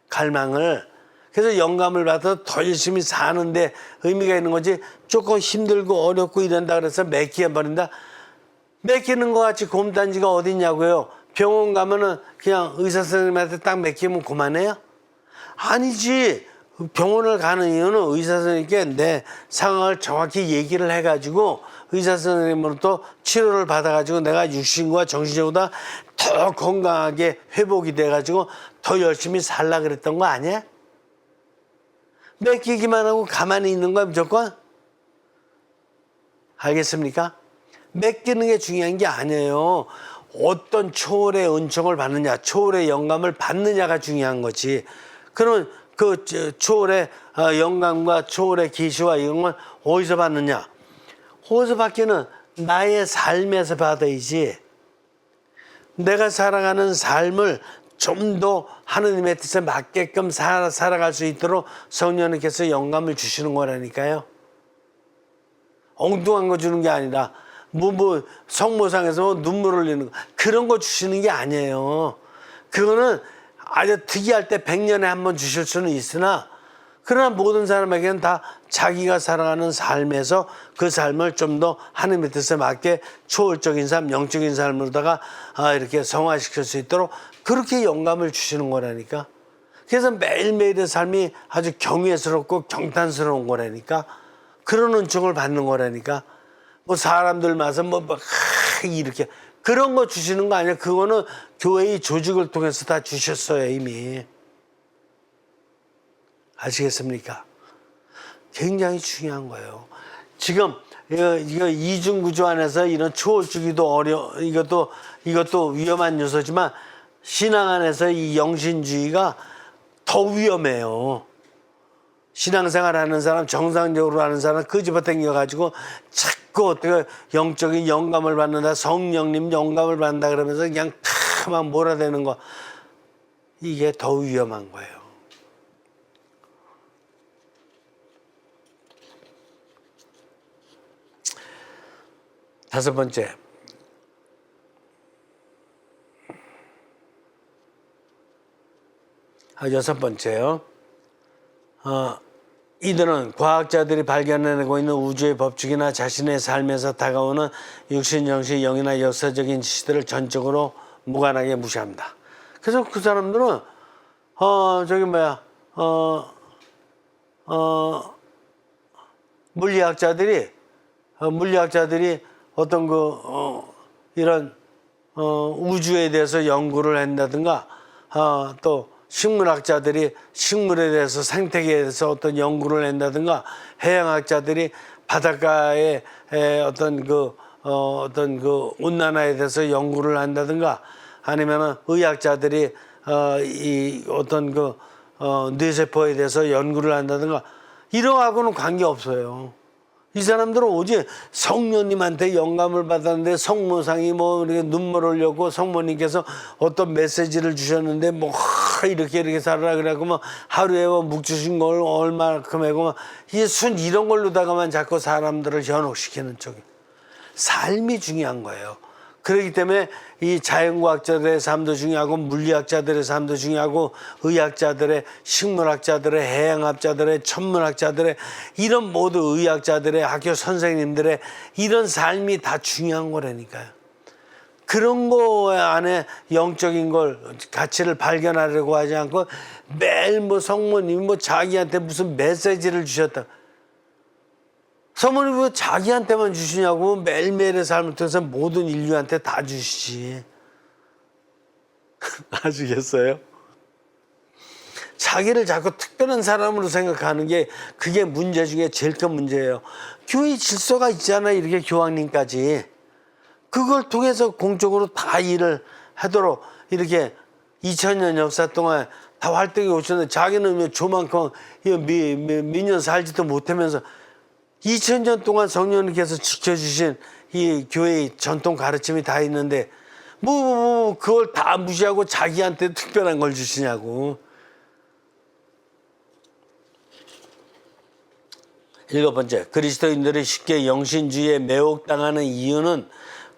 갈망을. 그래서 영감을 받아서 더 열심히 사는데 의미가 있는 거지. 조금 힘들고 어렵고 이런다 그래서 맡겨버린다. 맡기는 것 같이 곰단지가 어딨냐고요. 병원 가면은 그냥 의사 선생님한테 딱 맡기면 그만해요? 아니지. 병원을 가는 이유는 의사 선생님께 내 상황을 정확히 얘기를 해가지고 의사 선생님으로부터 치료를 받아가지고 내가 육신과 정신적으로 더 건강하게 회복이 돼가지고 더 열심히 살라 그랬던 거 아니야? 맡기기만 하고 가만히 있는 거야 무조건? 알겠습니까? 맡기는 게 중요한 게 아니에요. 어떤 초월의 은총을 받느냐, 초월의 영감을 받느냐가 중요한 거지. 그러면 그 초월의 영감과 초월의 계시와 이런 걸 어디서 받느냐? 어디서 받기는 나의 삶에서 받아야지. 내가 살아가는 삶을 좀 더 하느님의 뜻에 맞게끔 살아갈 수 있도록 성령님께서 영감을 주시는 거라니까요. 엉뚱한 거 주는 게 아니라 성모상에서 눈물 흘리는 거, 그런 거 주시는 게 아니에요. 그거는 아주 특이할 때 100년에 한 번 주실 수는 있으나, 그러나 모든 사람에게는 다 자기가 살아가는 삶에서 그 삶을 좀 더 하나님의 뜻에 맞게 초월적인 삶, 영적인 삶으로다가 이렇게 성화시킬 수 있도록 그렇게 영감을 주시는 거라니까. 그래서 매일매일의 삶이 아주 경외스럽고 경탄스러운 거라니까. 그런 은총을 받는 거라니까. 뭐 사람들 마서 이렇게 그런 거 주시는 거 아니야. 그거는 교회의 조직을 통해서 다 주셨어요, 이미. 아시겠습니까? 굉장히 중요한 거예요. 지금 이거 이중 구조 안에서 이런 초월주기도 이것도 위험한 요소지만, 신앙 안에서 이 영신주의가 더 위험해요. 신앙생활 하는 사람, 정상적으로 하는 사람 끄집어 당겨가지고 자꾸 어떻게 영적인 영감을 받는다, 성령님 영감을 받는다 그러면서 그냥 막 몰아대는 거, 이게 더 위험한 거예요. 다섯 번째, 여섯 번째요. 이들은 과학자들이 발견해내고 있는 우주의 법칙이나 자신의 삶에서 다가오는 육신, 영신, 영이나 역사적인 지시들을 전적으로 무관하게 무시합니다. 그래서 그 사람들은 물리학자들이 어떤 이런 우주에 대해서 연구를 한다든가, 또 식물학자들이 식물에 대해서, 생태계에 대해서 어떤 연구를 한다든가, 해양학자들이 바닷가의 어떤 온난화에 대해서 연구를 한다든가, 아니면은 의학자들이 뇌세포에 대해서 연구를 한다든가, 이러하고는 관계없어요. 이 사람들은 오직 성령님한테 영감을 받았는데, 성모상이 이렇게 눈물 흘렸고, 성모님께서 어떤 메시지를 주셨는데, 이렇게 살아라 그래갖고, 하루에 묵 주신 걸 얼마만큼 하고, 이런 걸로다가만 자꾸 사람들을 현혹시키는 쪽이. 삶이 중요한 거예요. 그렇기 때문에 이 자연과학자들의 삶도 중요하고, 물리학자들의 삶도 중요하고, 의학자들의, 식물학자들의, 해양학자들의, 천문학자들의, 이런 모두 의학자들의, 학교 선생님들의 이런 삶이 다 중요한 거라니까요. 그런 거 안에 영적인 걸, 가치를 발견하려고 하지 않고 매일 성모님이 자기한테 무슨 메시지를 주셨다. 성모님이 왜 자기한테만 주시냐고. 매일매일의 삶을 통해서 모든 인류한테 다 주시지. 아시겠어요? 자기를 자꾸 특별한 사람으로 생각하는 게, 그게 문제 중에 제일 큰 문제예요. 교회 질서가 있잖아요, 이렇게 교황님까지. 그걸 통해서 공적으로 다 일을 하도록 이렇게 2000년 역사 동안 다 활동해 오셨는데, 자기는 조만큼 미년 살지도 못하면서 2000년 동안 성령님께서 지켜주신 이 교회의 전통 가르침이 다 있는데, 그걸 다 무시하고 자기한테 특별한 걸 주시냐고. 일곱 번째, 그리스도인들이 쉽게 영신주의에 매혹당하는 이유는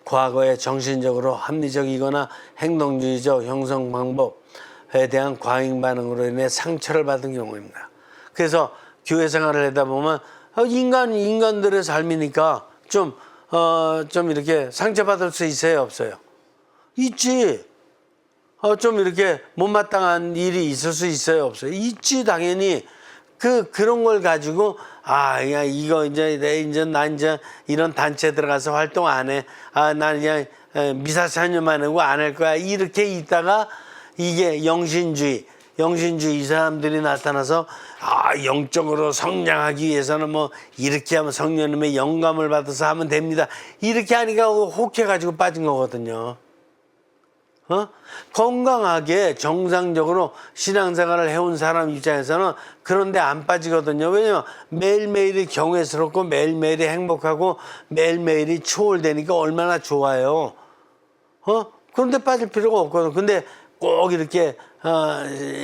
과거에 정신적으로 합리적이거나 행동주의적 형성 방법에 대한 과잉 반응으로 인해 상처를 받은 경우입니다. 그래서 교회 생활을 하다 보면 인간들의 삶이니까 좀 이렇게 상처받을 수 있어요, 없어요? 있지. 좀 이렇게 못마땅한 일이 있을 수 있어요, 없어요? 있지, 당연히. 그런 걸 가지고, 나 이제 이런 단체 들어가서 활동 안 해. 난 그냥 미사 참여만 하고 안 할 거야. 이렇게 있다가 이게 영신주의 이 사람들이 나타나서, 영적으로 성장하기 위해서는 이렇게 하면 성령님의 영감을 받아서 하면 됩니다. 이렇게 하니까 혹해가지고 빠진 거거든요. 건강하게 정상적으로 신앙생활을 해온 사람 입장에서는 그런데 안 빠지거든요. 왜냐면 매일매일이 경외스럽고 매일매일이 행복하고 매일매일이 초월되니까 얼마나 좋아요. 그런데 빠질 필요가 없거든. 근데 꼭 이렇게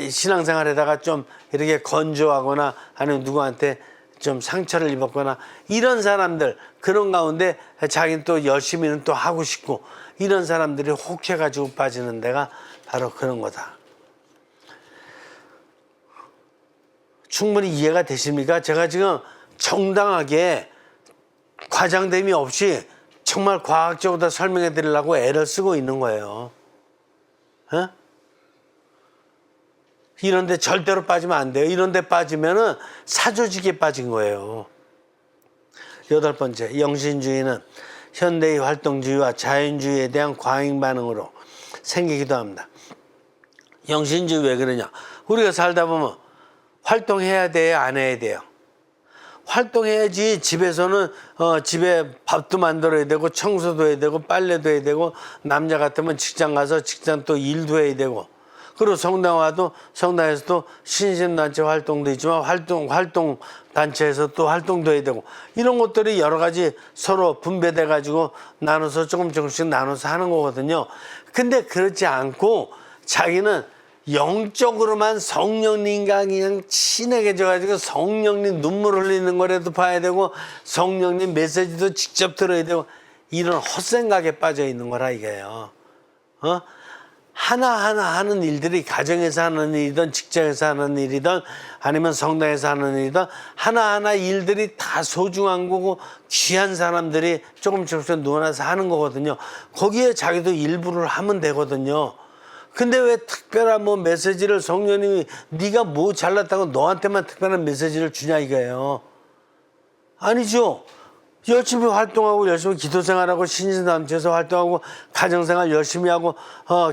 신앙생활에다가 좀 이렇게 건조하거나 아니면 누구한테 좀 상처를 입었거나 이런 사람들, 그런 가운데 자기는 또 열심히는 또 하고 싶고 이런 사람들이 혹해가지고 빠지는 데가 바로 그런 거다. 충분히 이해가 되십니까? 제가 지금 정당하게 과장됨이 없이 정말 과학적으로 다 설명해 드리려고 애를 쓰고 있는 거예요. 어? 이런 데 절대로 빠지면 안 돼요. 이런 데 빠지면은 사조직에 빠진 거예요. 8번째, 영신주의는 현대의 활동주의와 자연주의에 대한 과잉 반응으로 생기기도 합니다. 영신주의 왜 그러냐? 우리가 살다 보면 활동해야 돼요, 안 해야 돼요? 활동해야지. 집에서는 집에 밥도 만들어야 되고 청소도 해야 되고 빨래도 해야 되고, 남자 같으면 직장 가서 직장 또 일도 해야 되고, 그리고 성당 와도 성당에서도 신신단체 활동도 있지만 활동 단체에서 또 활동도 해야 되고, 이런 것들이 여러 가지 서로 분배돼 가지고 나눠서 조금씩 나눠서 하는 거거든요. 근데 그렇지 않고 자기는 영적으로만 성령님과 그냥 친해져 가지고 성령님 눈물 흘리는 거라도 봐야 되고 성령님 메시지도 직접 들어야 되고, 이런 헛생각에 빠져 있는 거라 이게요. 하나하나 하는 일들이 가정에서 하는 일이든 직장에서 하는 일이든 아니면 성당에서 하는 일이든 하나하나 일들이 다 소중한 거고 귀한 사람들이 조금씩 누워나서 하는 거거든요. 거기에 자기도 일부를 하면 되거든요. 근데 왜 특별한 뭐 메시지를 성령님이 네가 뭐 잘났다고 너한테만 특별한 메시지를 주냐 이거예요. 아니죠. 열심히 활동하고 열심히 기도생활하고 신신단체에서 활동하고 가정생활 열심히 하고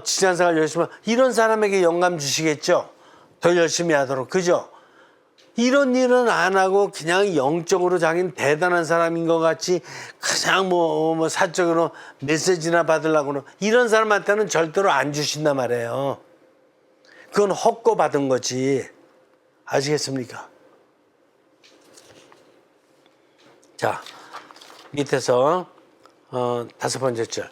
직장생활 열심히 하고 이런 사람에게 영감 주시겠죠. 더 열심히 하도록. 그죠? 이런 일은 안 하고 그냥 영적으로 자기는 대단한 사람인 것 같이 그냥 뭐 사적으로 메시지나 받으려고 이런 사람한테는 절대로 안 주신단 말이에요. 그건 헛고 받은 거지. 아시겠습니까? 자, 밑에서 5번째 줄.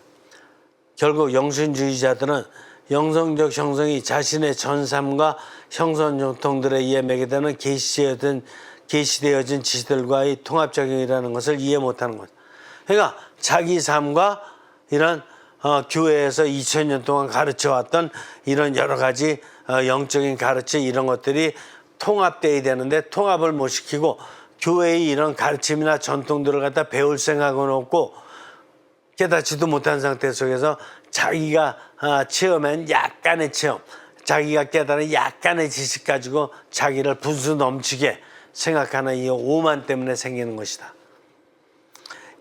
결국 영신주의자들은 영성적 형성이 자신의 전삼과 형성 정통들에 의해 매개되는 계시되어진 지시들과의 통합작용이라는 것을 이해 못하는 것. 그러니까 자기 삶과 이런 교회에서 2000년 동안 가르쳐왔던 이런 여러 가지 영적인 가르침 이런 것들이 통합돼야 되는데 통합을 못 시키고 교회의 이런 가르침이나 전통들을 갖다 배울 생각은 없고 깨닫지도 못한 상태 속에서 자기가 체험한 약간의 체험, 자기가 깨달은 약간의 지식 가지고 자기를 분수 넘치게 생각하는 이 오만 때문에 생기는 것이다.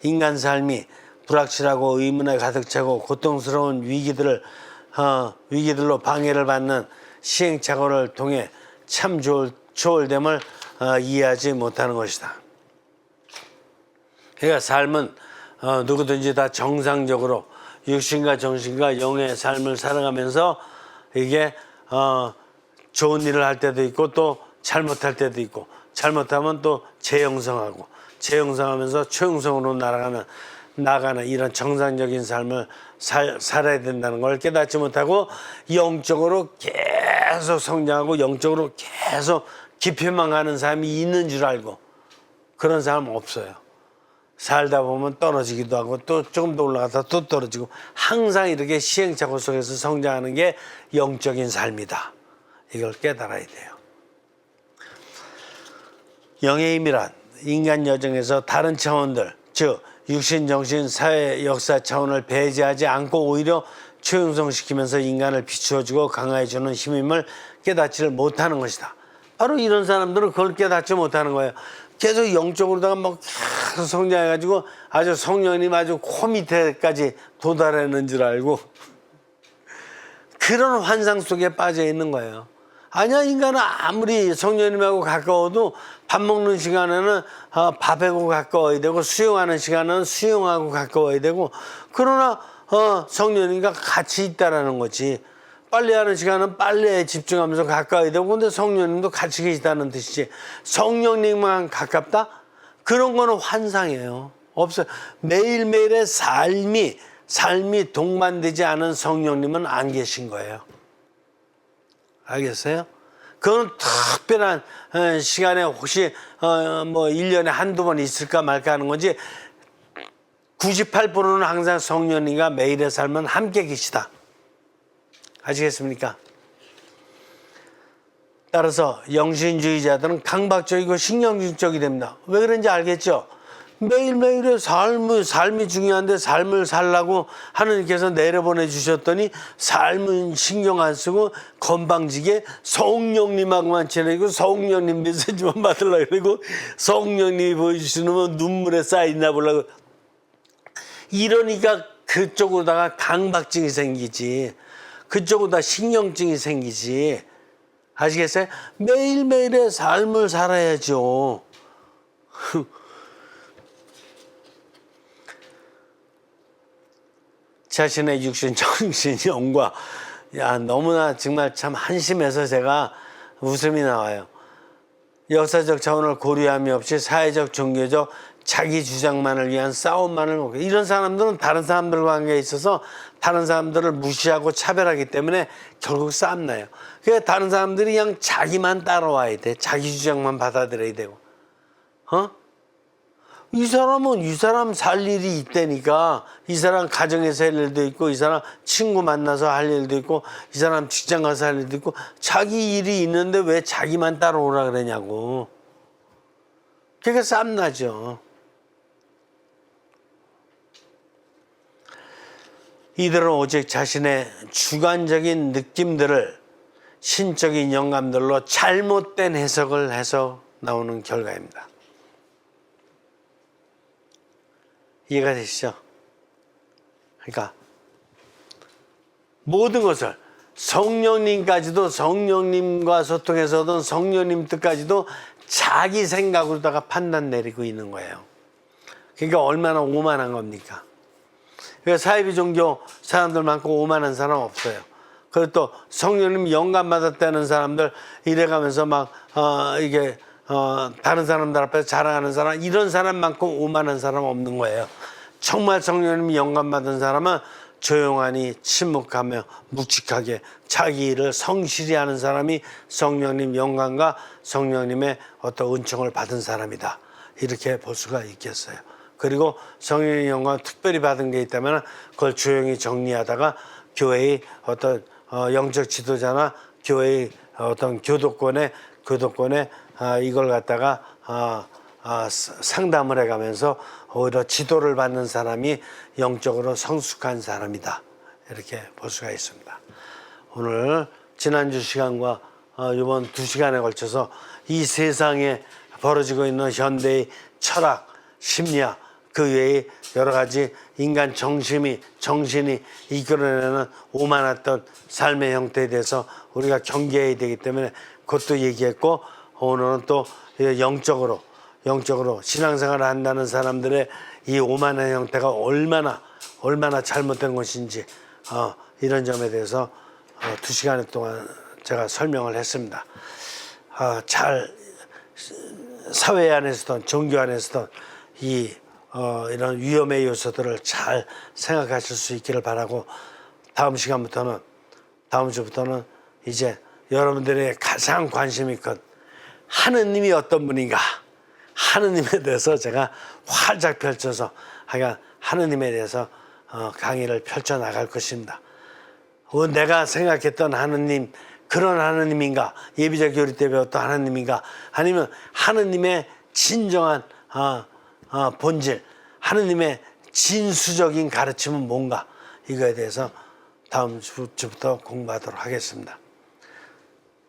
인간 삶이 불확실하고 의문에 가득 차고 고통스러운 위기들로 방해를 받는 시행착오를 통해 참 초월됨을 이해하지 못하는 것이다. 그러니까 삶은 누구든지 다 정상적으로 육신과 정신과 영의 삶을 살아가면서 이게 좋은 일을 할 때도 있고 또 잘못할 때도 있고, 잘못하면 또 재형성하고 재형성하면서 초형성으로 나아가는 이런 정상적인 삶을 살아야 된다는 걸 깨닫지 못하고 영적으로 계속 성장하고 영적으로 계속 깊이만 가는 사람이 있는 줄 알고 그런 사람 없어요. 살다 보면 떨어지기도 하고 또 조금 더 올라가다 또 떨어지고 항상 이렇게 시행착오 속에서 성장하는 게 영적인 삶이다. 이걸 깨달아야 돼요. 영의 힘이란 인간 여정에서 다른 차원들, 즉 육신, 정신, 사회, 역사 차원을 배제하지 않고 오히려 초형성시키면서 인간을 비추어주고 강화해주는 힘임을 깨닫지를 못하는 것이다. 바로 이런 사람들은 그걸 깨닫지 못하는 거예요. 계속 영적으로다가 막 계속 성장해가지고 아주 성령님 아주 코 밑에까지 도달하는 줄 알고 그런 환상 속에 빠져 있는 거예요. 아니야, 인간은 아무리 성령님하고 가까워도 밥 먹는 시간에는 밥하고 가까워야 되고 수영하는 시간은 수영하고 가까워야 되고, 그러나 성령님과 같이 있다라는 거지. 빨래하는 시간은 빨래에 집중하면서 가까워야 되고, 근데 성령님도 같이 계시다는 뜻이지. 성령님만 가깝다? 그런 거는 환상이에요. 없어요. 매일매일의 삶이 동반되지 않은 성령님은 안 계신 거예요. 알겠어요? 그건 특별한 시간에 혹시 뭐 1년에 한두 번 있을까 말까 하는 거지 98%는 항상 성령님과 매일의 삶은 함께 계시다. 아시겠습니까? 따라서 영신주의자들은 강박적이고 신경질적이 됩니다. 왜 그런지 알겠죠? 매일매일의 삶이 중요한데 삶을 살라고 하느님께서 내려보내 주셨더니 삶은 신경 안 쓰고 건방지게 성령님하고만 지내고 성령님 메시지만 받으려고 그러고 성령님이 보여주시는 눈물에 쌓이나 보려고 이러니까 그쪽으로다가 강박증이 생기지 그쪽으로다 신경증이 생기지 아시겠어요? 매일매일의 삶을 살아야죠. 자신의 육신, 정신, 영과 너무나 정말 참 한심해서 제가 웃음이 나와요. 역사적 차원을 고려함이 없이 사회적, 종교적 자기 주장만을 위한 싸움만을 먹고 이런 사람들은 다른 사람들과 관계에 있어서 다른 사람들을 무시하고 차별하기 때문에 결국 싸움 나요. 그러니까 다른 사람들이 그냥 자기만 따라와야 돼. 자기 주장만 받아들여야 되고. 이 사람은 이 사람 살 일이 있다니까 이 사람 가정에서 할 일도 있고 이 사람 친구 만나서 할 일도 있고 이 사람 직장 가서 할 일도 있고 자기 일이 있는데 왜 자기만 따라오라 그러냐고. 그러니까 쌈나죠. 이들은 오직 자신의 주관적인 느낌들을 신적인 영감들로 잘못된 해석을 해서 나오는 결과입니다. 이해가 되시죠? 그러니까 모든 것을 성령님까지도 성령님과 소통해서든 성령님 뜻까지도 자기 생각으로다가 판단 내리고 있는 거예요. 그러니까 얼마나 오만한 겁니까? 그러니까 사이비 종교 사람들만큼 오만한 사람 없어요. 그리고 또 성령님 영감 받았다는 사람들 이래가면서 막 이게 다른 사람들 앞에서 자랑하는 사람 이런 사람만큼 오만한 사람 없는 거예요. 정말 성령님 영감 받은 사람은 조용하니 침묵하며 묵직하게 자기 일을 성실히 하는 사람이 성령님 영감과 성령님의 어떤 은총을 받은 사람이다. 이렇게 볼 수가 있겠어요. 그리고 성령의 영감을 특별히 받은 게 있다면 그걸 조용히 정리하다가 교회의 어떤 영적 지도자나 교회의 어떤 교도권에 이걸 갖다가 상담을 해가면서 오히려 지도를 받는 사람이 영적으로 성숙한 사람이다. 이렇게 볼 수가 있습니다. 오늘 지난주 시간과 이번 2시간에 걸쳐서 이 세상에 벌어지고 있는 현대의 철학, 심리학, 그 외에 여러 가지 인간 정신이 이끌어내는 오만했던 삶의 형태에 대해서 우리가 경계해야 되기 때문에 그것도 얘기했고 오늘은 또 영적으로 신앙생활을 한다는 사람들의 이 오만한 형태가 얼마나 잘못된 것인지 이런 점에 대해서 2시간 동안 제가 설명을 했습니다. 잘 사회 안에서든 종교 안에서든 이런 위험의 요소들을 잘 생각하실 수 있기를 바라고 다음 주부터는 이제 여러분들의 가장 관심이 큰 하느님이 어떤 분인가 하느님에 대해서 제가 활짝 펼쳐서 하느님에 대해서 강의를 펼쳐나갈 것입니다. 내가 생각했던 하느님 그런 하느님인가 예비적 교리 때 배웠던 하느님인가 아니면 하느님의 진정한 본질 하느님의 진수적인 가르침은 뭔가 이거에 대해서 다음 주부터 공부하도록 하겠습니다.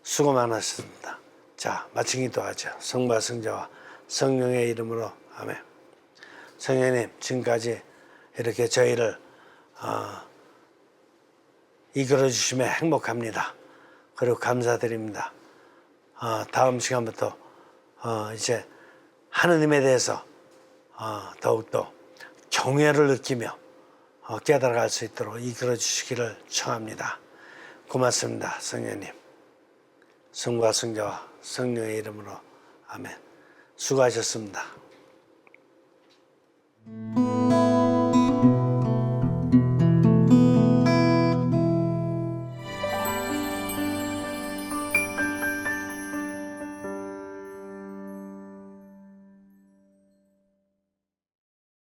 수고 많으셨습니다. 자, 마친 기도하죠. 성부와 성자와 성령의 이름으로 아멘. 성령님 지금까지 이렇게 저희를 이끌어 주시며 행복합니다. 그리고 감사드립니다. 다음 시간부터 이제 하느님에 대해서 더욱더 경외를 느끼며 깨달아갈 수 있도록 이끌어 주시기를 청합니다. 고맙습니다. 성령님. 성부와 성자와 성령의 이름으로 아멘. 수고하셨습니다.